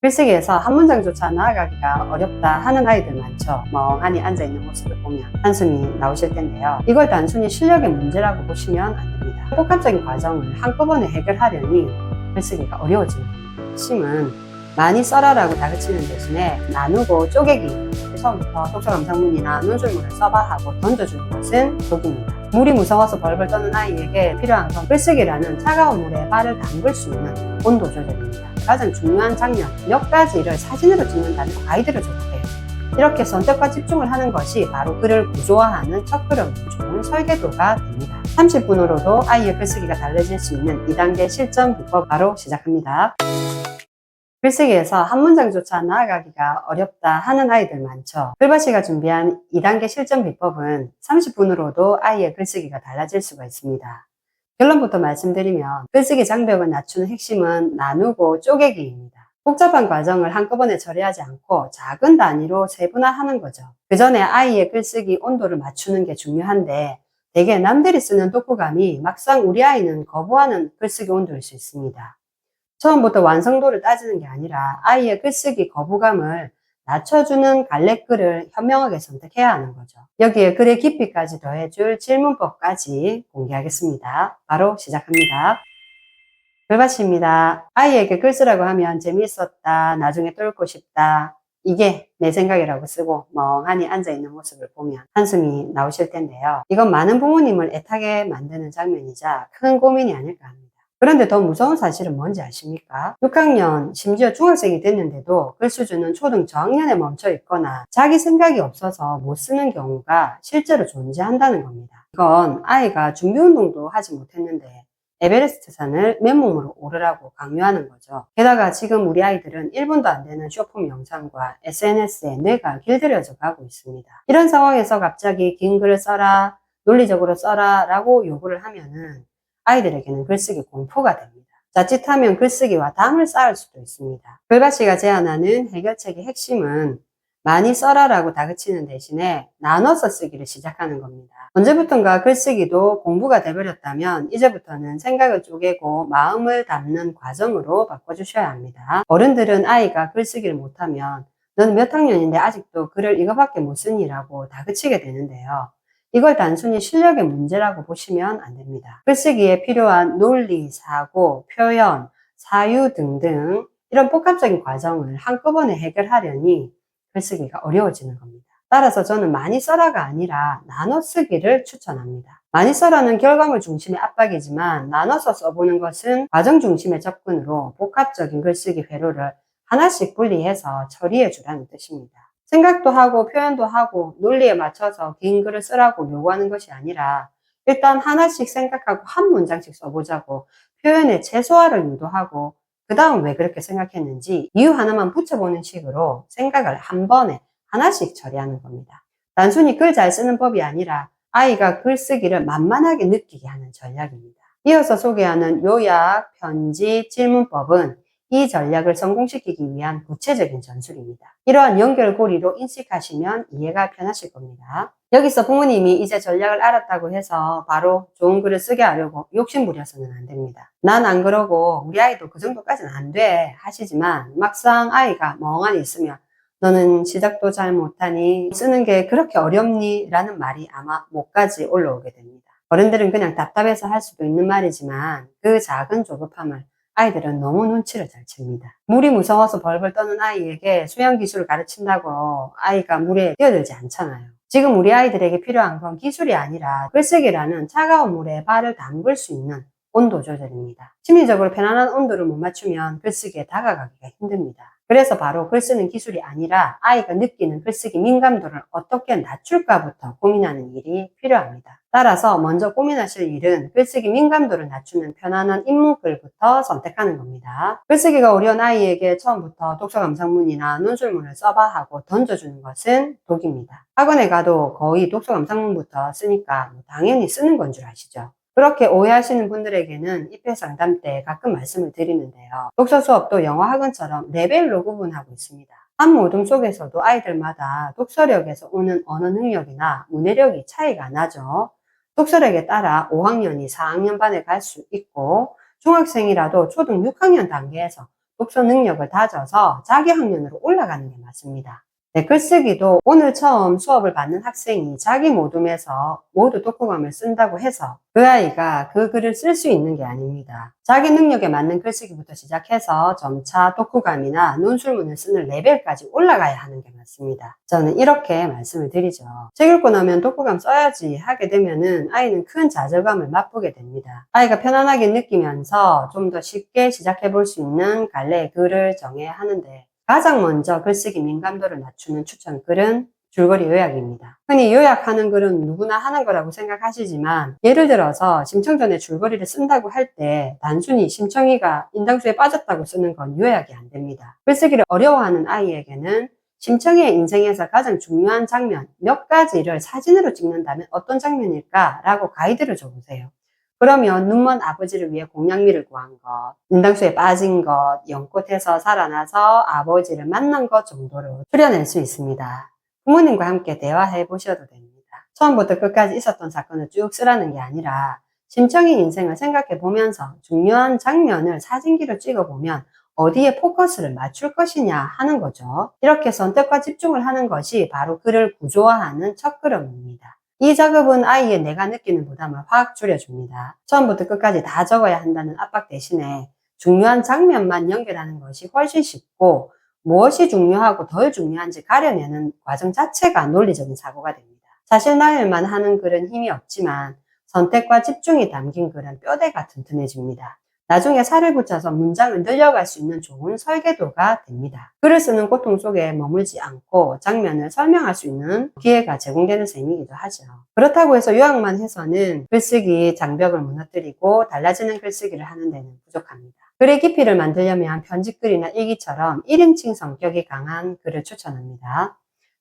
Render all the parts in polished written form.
글쓰기에서 한 문장조차 나아가기가 어렵다 하는 아이들 많죠. 멍하니 앉아있는 모습을 보면 한숨이 나오실 텐데요. 이걸 단순히 실력의 문제라고 보시면 안 됩니다. 복합적인 과정을 한꺼번에 해결하려니 글쓰기가 어려워지는 겁니다. 핵심은 많이 써라라고 다그치는 대신에 나누고 쪼개기. 처음부터 독서감상문이나 논술문을 써봐 하고 던져주는 것은 독입니다. 물이 무서워서 벌벌 떠는 아이에게 필요한 건 글쓰기라는 차가운 물에 발을 담글 수 있는 온도 조절입니다. 가장 중요한 장면 몇 가지를 사진으로 찍는다는 가이드를 줘도 돼요. 이렇게 선택과 집중을 하는 것이 바로 글을 구조화하는 첫걸음 좋은 설계도가 됩니다. 30분으로도 아이의 글쓰기가 달라질 수 있는 2단계 실전 비법 바로 시작합니다. 글쓰기에서 한 문장조차 나아가기가 어렵다 하는 아이들 많죠. 글바시가 준비한 2단계 실전 비법은 30분으로도 아이의 글쓰기가 달라질 수가 있습니다. 결론부터 말씀드리면 글쓰기 장벽을 낮추는 핵심은 나누고 쪼개기입니다. 복잡한 과정을 한꺼번에 처리하지 않고 작은 단위로 세분화하는 거죠. 그 전에 아이의 글쓰기 온도를 맞추는 게 중요한데 대개 남들이 쓰는 독후감이 막상 우리 아이는 거부하는 글쓰기 온도일 수 있습니다. 처음부터 완성도를 따지는 게 아니라 아이의 글쓰기 거부감을 낮춰주는 갈래글을 현명하게 선택해야 하는 거죠. 여기에 글의 깊이까지 더해줄 질문법까지 공개하겠습니다. 바로 시작합니다. 글밭입니다. 아이에게 글 쓰라고 하면 재미있었다, 나중에 또 읽고 싶다, 이게 내 생각이라고 쓰고 멍하니 앉아있는 모습을 보면 한숨이 나오실 텐데요. 이건 많은 부모님을 애타게 만드는 장면이자 큰 고민이 아닐까 합니다. 그런데 더 무서운 사실은 뭔지 아십니까? 6학년, 심지어 중학생이 됐는데도 글 수준은 초등 저학년에 멈춰 있거나 자기 생각이 없어서 못 쓰는 경우가 실제로 존재한다는 겁니다. 이건 아이가 준비운동도 하지 못했는데 에베레스트 산을 맨몸으로 오르라고 강요하는 거죠. 게다가 지금 우리 아이들은 1분도 안 되는 쇼폼 영상과 SNS에 뇌가 길들여져 가고 있습니다. 이런 상황에서 갑자기 긴 글을 써라, 논리적으로 써라 라고 요구를 하면은 아이들에게는 글쓰기 공포가 됩니다. 자칫하면 글쓰기와 담을 쌓을 수도 있습니다. 글바시가 제안하는 해결책의 핵심은 많이 써라라고 다그치는 대신에 나눠서 쓰기를 시작하는 겁니다. 언제부턴가 글쓰기도 공부가 돼버렸다면 이제부터는 생각을 쪼개고 마음을 담는 과정으로 바꿔주셔야 합니다. 어른들은 아이가 글쓰기를 못하면 너는 몇 학년인데 아직도 글을 이거밖에 못 쓰니라고 다그치게 되는데요. 이걸 단순히 실력의 문제라고 보시면 안 됩니다. 글쓰기에 필요한 논리, 사고, 표현, 사유 등등 이런 복합적인 과정을 한꺼번에 해결하려니 글쓰기가 어려워지는 겁니다. 따라서 저는 많이 써라가 아니라 나눠 쓰기를 추천합니다. 많이 써라는 결과물 중심의 압박이지만 나눠서 써보는 것은 과정 중심의 접근으로 복합적인 글쓰기 회로를 하나씩 분리해서 처리해 주라는 뜻입니다. 생각도 하고 표현도 하고 논리에 맞춰서 긴 글을 쓰라고 요구하는 것이 아니라 일단 하나씩 생각하고 한 문장씩 써보자고 표현의 최소화를 유도하고 그 다음 왜 그렇게 생각했는지 이유 하나만 붙여보는 식으로 생각을 한 번에 하나씩 처리하는 겁니다. 단순히 글 잘 쓰는 법이 아니라 아이가 글쓰기를 만만하게 느끼게 하는 전략입니다. 이어서 소개하는 요약, 편지, 질문법은 이 전략을 성공시키기 위한 구체적인 전술입니다. 이러한 연결고리로 인식하시면 이해가 편하실 겁니다. 여기서 부모님이 이제 전략을 알았다고 해서 바로 좋은 글을 쓰게 하려고 욕심부려서는 안 됩니다. 난 안 그러고 우리 아이도 그 정도까지는 안 돼 하시지만 막상 아이가 멍하니 있으면 너는 시작도 잘 못하니 쓰는 게 그렇게 어렵니? 라는 말이 아마 목까지 올라오게 됩니다. 어른들은 그냥 답답해서 할 수도 있는 말이지만 그 작은 조급함을 아이들은 너무 눈치를 잘 챕니다. 물이 무서워서 벌벌 떠는 아이에게 수영 기술을 가르친다고 아이가 물에 뛰어들지 않잖아요. 지금 우리 아이들에게 필요한 건 기술이 아니라 글쓰기라는 차가운 물에 발을 담글 수 있는 온도 조절입니다. 심리적으로 편안한 온도를 못 맞추면 글쓰기에 다가가기가 힘듭니다. 그래서 바로 글쓰는 기술이 아니라 아이가 느끼는 글쓰기 민감도를 어떻게 낮출까부터 고민하는 일이 필요합니다. 따라서 먼저 고민하실 일은 글쓰기 민감도를 낮추는 편안한 입문글부터 선택하는 겁니다. 글쓰기가 어려운 아이에게 처음부터 독서감상문이나 논술문을 써봐 하고 던져주는 것은 독입니다. 학원에 가도 거의 독서감상문부터 쓰니까 당연히 쓰는 건 줄 아시죠? 그렇게 오해하시는 분들에게는 입회 상담 때 가끔 말씀을 드리는데요. 독서 수업도 영어 학원처럼 레벨로 구분하고 있습니다. 한 모둠 속에서도 아이들마다 독서력에서 오는 언어 능력이나 문해력이 차이가 나죠. 독서력에 따라 5학년이 4학년 반에 갈 수 있고 중학생이라도 초등 6학년 단계에서 독서 능력을 다져서 자기 학년으로 올라가는 게 맞습니다. 네, 글쓰기도 오늘 처음 수업을 받는 학생이 자기 모둠에서 모두 독후감을 쓴다고 해서 그 아이가 그 글을 쓸 수 있는 게 아닙니다. 자기 능력에 맞는 글쓰기부터 시작해서 점차 독후감이나 논술문을 쓰는 레벨까지 올라가야 하는 게 맞습니다. 저는 이렇게 말씀을 드리죠. 책 읽고 나면 독후감 써야지 하게 되면은 아이는 큰 좌절감을 맛보게 됩니다. 아이가 편안하게 느끼면서 좀 더 쉽게 시작해 볼 수 있는 갈래의 글을 정해야 하는데 가장 먼저 글쓰기 민감도를 낮추는 추천글은 줄거리 요약입니다. 흔히 요약하는 글은 누구나 하는 거라고 생각하시지만 예를 들어서 심청전에 줄거리를 쓴다고 할 때 단순히 심청이가 인당수에 빠졌다고 쓰는 건 요약이 안 됩니다. 글쓰기를 어려워하는 아이에게는 심청이의 인생에서 가장 중요한 장면 몇 가지를 사진으로 찍는다면 어떤 장면일까? 라고 가이드를 줘보세요. 그러면 눈먼 아버지를 위해 공양미를 구한 것, 인당수에 빠진 것, 연꽃에서 살아나서 아버지를 만난 것 정도로 추려낼 수 있습니다. 부모님과 함께 대화해 보셔도 됩니다. 처음부터 끝까지 있었던 사건을 쭉 쓰라는 게 아니라 심청이 인생을 생각해 보면서 중요한 장면을 사진기로 찍어보면 어디에 포커스를 맞출 것이냐 하는 거죠. 이렇게 선택과 집중을 하는 것이 바로 글을 구조화하는 첫 걸음입니다. 이 작업은 아이의 내가 느끼는 부담을 확 줄여줍니다. 처음부터 끝까지 다 적어야 한다는 압박 대신에 중요한 장면만 연결하는 것이 훨씬 쉽고 무엇이 중요하고 덜 중요한지 가려내는 과정 자체가 논리적인 사고가 됩니다. 사실 나열만 하는 글은 힘이 없지만 선택과 집중이 담긴 글은 뼈대가 튼튼해집니다. 나중에 살을 붙여서 문장을 늘려갈 수 있는 좋은 설계도가 됩니다. 글을 쓰는 고통 속에 머물지 않고 장면을 설명할 수 있는 기회가 제공되는 셈이기도 하죠. 그렇다고 해서 요약만 해서는 글쓰기 장벽을 무너뜨리고 달라지는 글쓰기를 하는 데는 부족합니다. 글의 깊이를 만들려면 편집글이나 일기처럼 1인칭 성격이 강한 글을 추천합니다.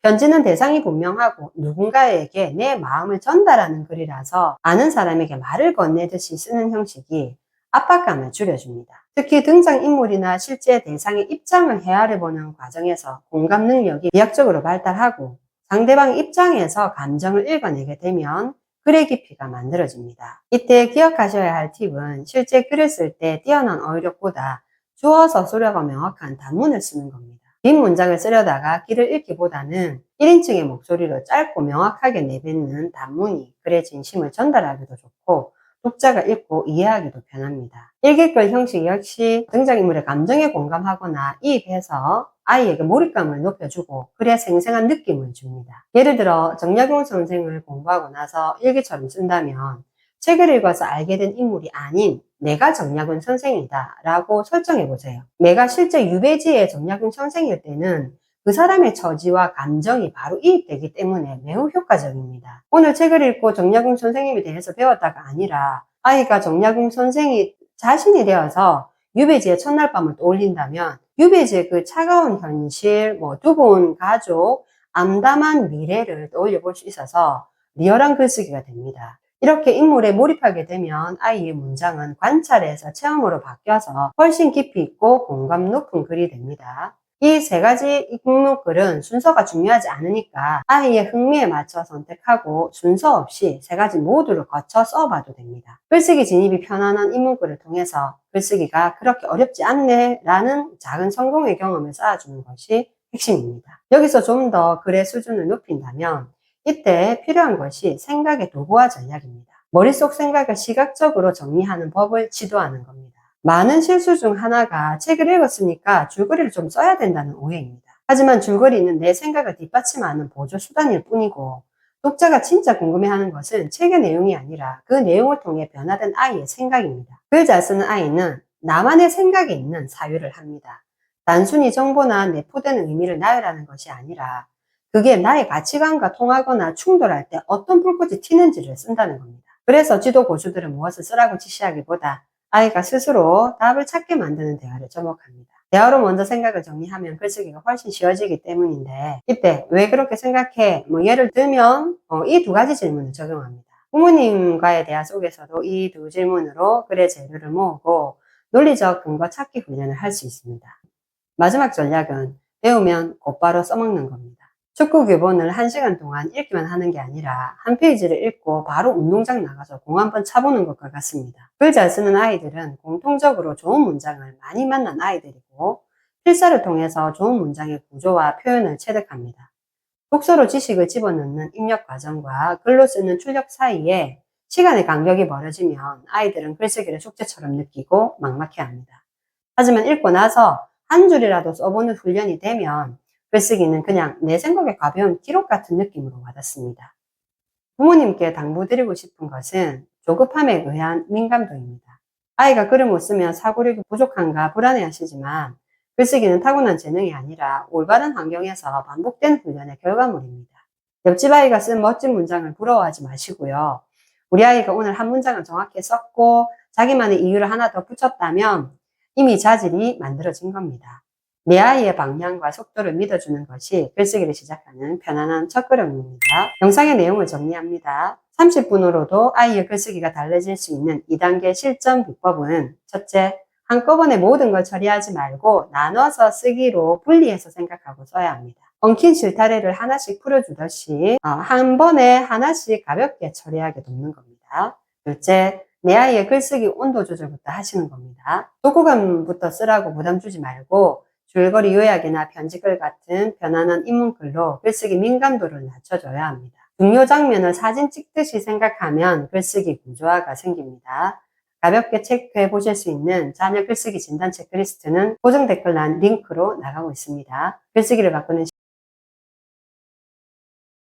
편지는 대상이 분명하고 누군가에게 내 마음을 전달하는 글이라서 아는 사람에게 말을 건네듯이 쓰는 형식이 압박감을 줄여줍니다. 특히 등장인물이나 실제 대상의 입장을 헤아려보는 과정에서 공감 능력이 비약적으로 발달하고 상대방 입장에서 감정을 읽어내게 되면 글의 깊이가 만들어집니다. 이때 기억하셔야 할 팁은 실제 글을 쓸 때 뛰어난 어휘력보다 주어 서술어가 명확한 단문을 쓰는 겁니다. 긴 문장을 쓰려다가 길을 읽기보다는 1인칭의 목소리로 짧고 명확하게 내뱉는 단문이 글의 진심을 전달하기도 좋고 독자가 읽고 이해하기도 편합니다. 일기글 형식 역시 등장인물의 감정에 공감하거나 이입해서 아이에게 몰입감을 높여주고 글의 생생한 느낌을 줍니다. 예를 들어 정약용 선생을 공부하고 나서 일기처럼 쓴다면 책을 읽어서 알게 된 인물이 아닌 내가 정약용 선생이다 라고 설정해보세요. 내가 실제 유배지의 정약용 선생일 때는 그 사람의 처지와 감정이 바로 이입되기 때문에 매우 효과적입니다. 오늘 책을 읽고 정약용 선생님에 대해서 배웠다가 아니라 아이가 정약용 선생이 자신이 되어서 유배지의 첫날 밤을 떠올린다면 유배지의 그 차가운 현실, 두고 온 가족, 암담한 미래를 떠올려 볼 수 있어서 리얼한 글쓰기가 됩니다. 이렇게 인물에 몰입하게 되면 아이의 문장은 관찰에서 체험으로 바뀌어서 훨씬 깊이 있고 공감 높은 글이 됩니다. 이 세 가지 목록글은 순서가 중요하지 않으니까 아이의 흥미에 맞춰 선택하고 순서 없이 세 가지 모두를 거쳐 써봐도 됩니다. 글쓰기 진입이 편안한 인문글을 통해서 글쓰기가 그렇게 어렵지 않네 라는 작은 성공의 경험을 쌓아주는 것이 핵심입니다. 여기서 좀 더 글의 수준을 높인다면 이때 필요한 것이 생각의 도구화 전략입니다. 머릿속 생각을 시각적으로 정리하는 법을 지도하는 겁니다. 많은 실수 중 하나가 책을 읽었으니까 줄거리를 좀 써야 된다는 오해입니다. 하지만 줄거리는 내 생각을 뒷받침하는 보조 수단일 뿐이고 독자가 진짜 궁금해하는 것은 책의 내용이 아니라 그 내용을 통해 변화된 아이의 생각입니다. 글 잘 쓰는 아이는 나만의 생각이 있는 사유를 합니다. 단순히 정보나 내포되는 의미를 나열하는 것이 아니라 그게 나의 가치관과 통하거나 충돌할 때 어떤 불꽃이 튀는지를 쓴다는 겁니다. 그래서 지도 고수들은 무엇을 쓰라고 지시하기보다 아이가 스스로 답을 찾게 만드는 대화를 접목합니다. 대화로 먼저 생각을 정리하면 글쓰기가 훨씬 쉬워지기 때문인데 이때 왜 그렇게 생각해? 예를 들면 이 두 가지 질문을 적용합니다. 부모님과의 대화 속에서도 이 두 질문으로 글의 재료를 모으고 논리적 근거 찾기 훈련을 할 수 있습니다. 마지막 전략은 배우면 곧바로 써먹는 겁니다. 축구 교본을 1시간 동안 읽기만 하는 게 아니라 한 페이지를 읽고 바로 운동장 나가서 공 한번 차보는 것과 같습니다. 글 잘 쓰는 아이들은 공통적으로 좋은 문장을 많이 만난 아이들이고 필사를 통해서 좋은 문장의 구조와 표현을 체득합니다. 독서로 지식을 집어넣는 입력 과정과 글로 쓰는 출력 사이에 시간의 간격이 멀어지면 아이들은 글쓰기를 숙제처럼 느끼고 막막해합니다. 하지만 읽고 나서 한 줄이라도 써보는 훈련이 되면 글쓰기는 그냥 내 생각에 가벼운 기록 같은 느낌으로 와닿습니다. 부모님께 당부드리고 싶은 것은 조급함에 의한 민감도입니다. 아이가 글을 못 쓰면 사고력이 부족한가 불안해하시지만 글쓰기는 타고난 재능이 아니라 올바른 환경에서 반복된 훈련의 결과물입니다. 옆집 아이가 쓴 멋진 문장을 부러워하지 마시고요. 우리 아이가 오늘 한 문장을 정확히 썼고 자기만의 이유를 하나 더 붙였다면 이미 자질이 만들어진 겁니다. 내 아이의 방향과 속도를 믿어주는 것이 글쓰기를 시작하는 편안한 첫걸음입니다. 영상의 내용을 정리합니다. 30분으로도 아이의 글쓰기가 달라질 수 있는 2단계 실전 비법은 첫째, 한꺼번에 모든 걸 처리하지 말고 나눠서 쓰기로 분리해서 생각하고 써야 합니다. 엉킨 실타래를 하나씩 풀어주듯이 한 번에 하나씩 가볍게 처리하게 돕는 겁니다. 둘째, 내 아이의 글쓰기 온도 조절부터 하시는 겁니다. 독후감부터 쓰라고 부담 주지 말고 줄거리 요약이나 편지글 같은 편안한 인문글로 글쓰기 민감도를 낮춰줘야 합니다. 중요 장면을 사진 찍듯이 생각하면 글쓰기 구조화가 생깁니다. 가볍게 체크해 보실 수 있는 자녀 글쓰기 진단 체크리스트는 고정 댓글란 링크로 나가고 있습니다. 글쓰기를 바꾸는